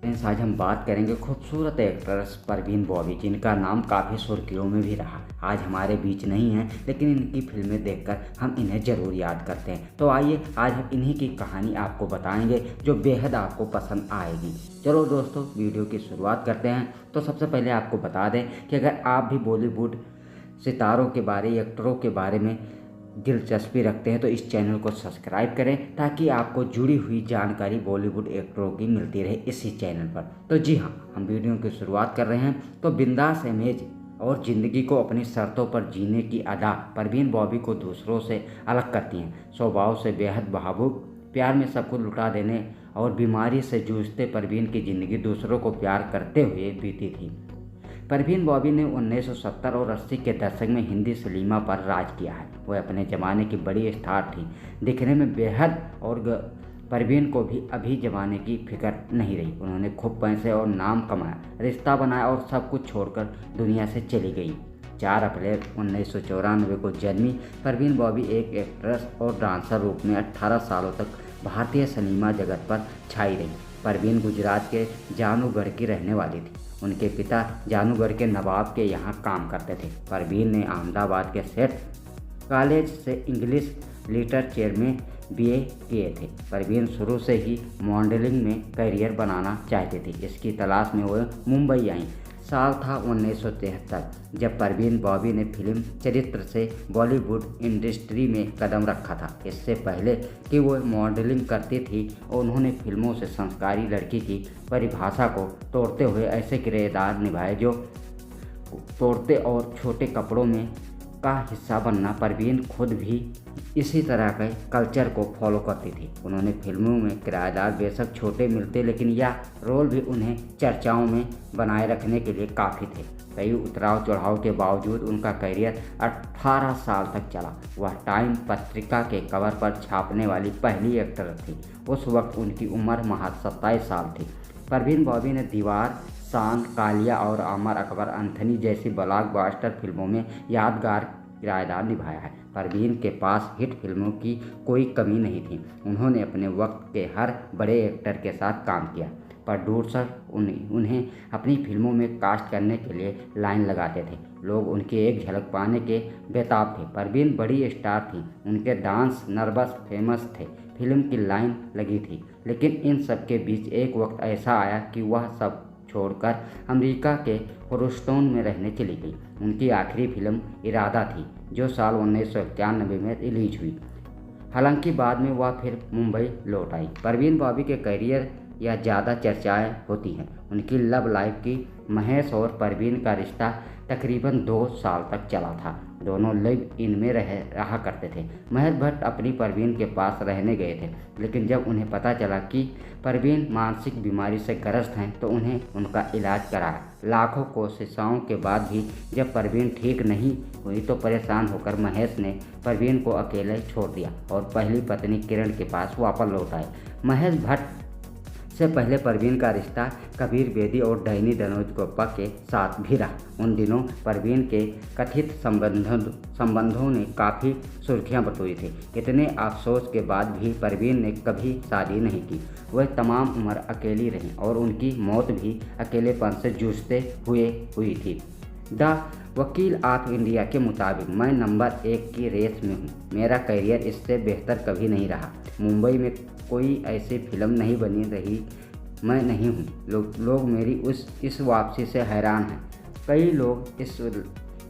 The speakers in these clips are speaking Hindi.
फ्रेंड्स, आज हम बात करेंगे खूबसूरत एक्ट्रेस परवीन बॉबी, जिनका नाम काफ़ी सुर्खियों में भी रहा। आज हमारे बीच नहीं हैं, लेकिन इनकी फिल्में देखकर हम इन्हें ज़रूर याद करते हैं। तो आइए आज हम इन्हीं की कहानी आपको बताएंगे, जो बेहद आपको पसंद आएगी। चलो दोस्तों, वीडियो की शुरुआत करते हैं। तो सबसे पहले आपको बता दें कि अगर आप भी बॉलीवुड सितारों के बारे, एक्टरों के बारे में दिलचस्पी रखते हैं तो इस चैनल को सब्सक्राइब करें, ताकि आपको जुड़ी हुई जानकारी बॉलीवुड एक्टरों की मिलती रहे इसी चैनल पर। तो जी हाँ, हम वीडियो की शुरुआत कर रहे हैं। तो बिंदास इमेज और ज़िंदगी को अपनी शर्तों पर जीने की अदा परवीन बॉबी को दूसरों से अलग करती हैं। स्वभाव से बेहद भावुक, प्यार में सब कुछ लुटा देने और बीमारी से जूझते परवीन की ज़िंदगी दूसरों को प्यार करते हुए बीती थी। परवीन बॉबी ने 1970 और 80 के दशक में हिंदी सिनेमा पर राज किया है। वह अपने ज़माने की बड़ी स्टार थी, दिखने में बेहद, और परवीन को भी अभी ज़माने की फिक्र नहीं रही। उन्होंने खूब पैसे और नाम कमाया, रिश्ता बनाया और सब कुछ छोड़कर दुनिया से चली गई। 4 अप्रैल 1994 को जन्मी परवीन बॉबी एक एक्ट्रेस और डांसर रूप में 18 सालों तक भारतीय सिनेमा जगत पर छाई रही। परवीन गुजरात के जानुगढ़ की रहने वाली थी। उनके पिता जानुगढ़ के नवाब के यहाँ काम करते थे। परवीन ने अहमदाबाद के सेठ कॉलेज से इंग्लिश लिटरेचर में बीए किए थे। परवीन शुरू से ही मॉडलिंग में करियर बनाना चाहती थी। इसकी तलाश में वह मुंबई आई। साल था 1973 जब परवीन बॉबी ने फिल्म चरित्र से बॉलीवुड इंडस्ट्री में कदम रखा था। इससे पहले कि वह मॉडलिंग करती थी, उन्होंने फिल्मों से संस्कारी लड़की की परिभाषा को तोड़ते हुए ऐसे किरदार निभाए जो तोड़ते और छोटे कपड़ों में का हिस्सा बनना। परवीन खुद भी इसी तरह के कल्चर को फॉलो करती थी। उन्होंने फिल्मों में किरदार बेशक छोटे मिलते, लेकिन यह रोल भी उन्हें चर्चाओं में बनाए रखने के लिए काफ़ी थे। कई उतराव चढ़ाव के बावजूद उनका करियर 18 साल तक चला। वह टाइम पत्रिका के कवर पर छापने वाली पहली एक्टर थी। उस वक्त उनकी उम्र महज 27 साल थी। परवीन बॉबी ने दीवार, शान, कालिया और अमर अकबर एंथनी जैसी ब्लॉकबस्टर फिल्मों में यादगार किरदार निभाया है। परवीन के पास हिट फिल्मों की कोई कमी नहीं थी। उन्होंने अपने वक्त के हर बड़े एक्टर के साथ काम किया। प्रोड्यूसर उन्हें अपनी फिल्मों में कास्ट करने के लिए लाइन लगाते थे। लोग उनकी एक झलक पाने के बेताब थे। परवीन बड़ी स्टार थी। उनके डांस नर्वस फेमस थे। फिल्म की लाइन लगी थी। लेकिन इन सब के बीच एक वक्त ऐसा आया कि वह सब छोड़कर अमेरिका के ह्यूस्टन में रहने चली गई। उनकी आखिरी फिल्म इरादा थी, जो साल 1991 में रिलीज हुई। हालांकि बाद में वह फिर मुंबई लौट आई। परवीन बॉबी के करियर या ज़्यादा चर्चाएं होती हैं उनकी लव लाइफ की। महेश और परवीन का रिश्ता तकरीबन 2 साल तक चला था। दोनों लिव इन में रहा करते थे। महेश भट्ट अपनी परवीन के पास रहने गए थे, लेकिन जब उन्हें पता चला कि परवीन मानसिक बीमारी से ग्रस्त हैं तो उन्हें उनका इलाज कराया। लाखों कोशिशों के बाद भी जब परवीन ठीक नहीं हुई तो परेशान होकर महेश ने परवीन को अकेले छोड़ दिया और पहली पत्नी किरण के पास वापस लौट आए। महेश भट्ट से पहले परवीन का रिश्ता कबीर बेदी और डैनी दनोजगोप्पा के साथ भी रहा। उन दिनों परवीन के कथित संबंधों ने काफ़ी सुर्खियां बटोरी थी। इतने अफसोस के बाद भी परवीन ने कभी शादी नहीं की। वह तमाम उम्र अकेली रहीं और उनकी मौत भी अकेलेपन से जूझते हुए हुई थी। द वकील ऑफ इंडिया के मुताबिक, मैं नंबर 1 की रेस में हूँ। मेरा करियर इससे बेहतर कभी नहीं रहा। मुंबई में कोई ऐसी फिल्म नहीं बनी रही, मैं नहीं हूँ। लोग मेरी इस वापसी से हैरान हैं। कई लोग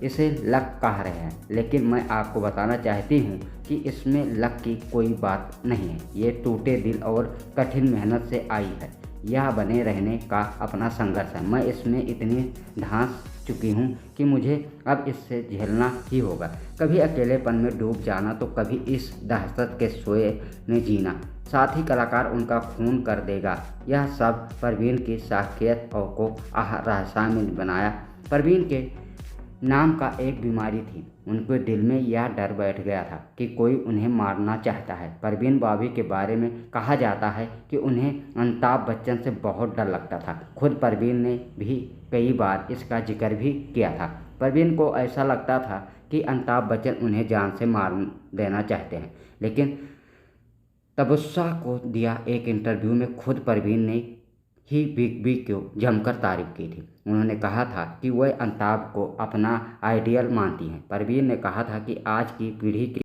इसे लक कह रहे हैं, लेकिन मैं आपको बताना चाहती हूँ कि इसमें लक की कोई बात नहीं है। ये टूटे दिल और कठिन मेहनत से आई है। यह बने रहने का अपना संघर्ष है। मैं इसमें इतनी धंस चुकी हूँ कि मुझे अब इससे झेलना ही होगा। कभी अकेलेपन में डूब जाना तो कभी इस दहशत के सोए में जीना। साथ ही कलाकार उनका खून कर देगा। यह सब परवीन की शख्सियत को रहस्यमय बनाया। परवीन के नाम का एक बीमारी थी। उनके दिल में यह डर बैठ गया था कि कोई उन्हें मारना चाहता है। परवीन बॉबी के बारे में कहा जाता है कि उन्हें अमिताभ बच्चन से बहुत डर लगता था। खुद परवीन ने भी कई बार इसका जिक्र भी किया था। परवीन को ऐसा लगता था कि अमिताभ बच्चन उन्हें जान से मार देना चाहते हैं, लेकिन तबस्सा को दिया एक इंटरव्यू में खुद परवीन ने ही बिग बी को जमकर तारीफ की थी। उन्होंने कहा था कि वह अमिताभ को अपना आइडियल मानती हैं। परवीन ने कहा था कि आज की पीढ़ी के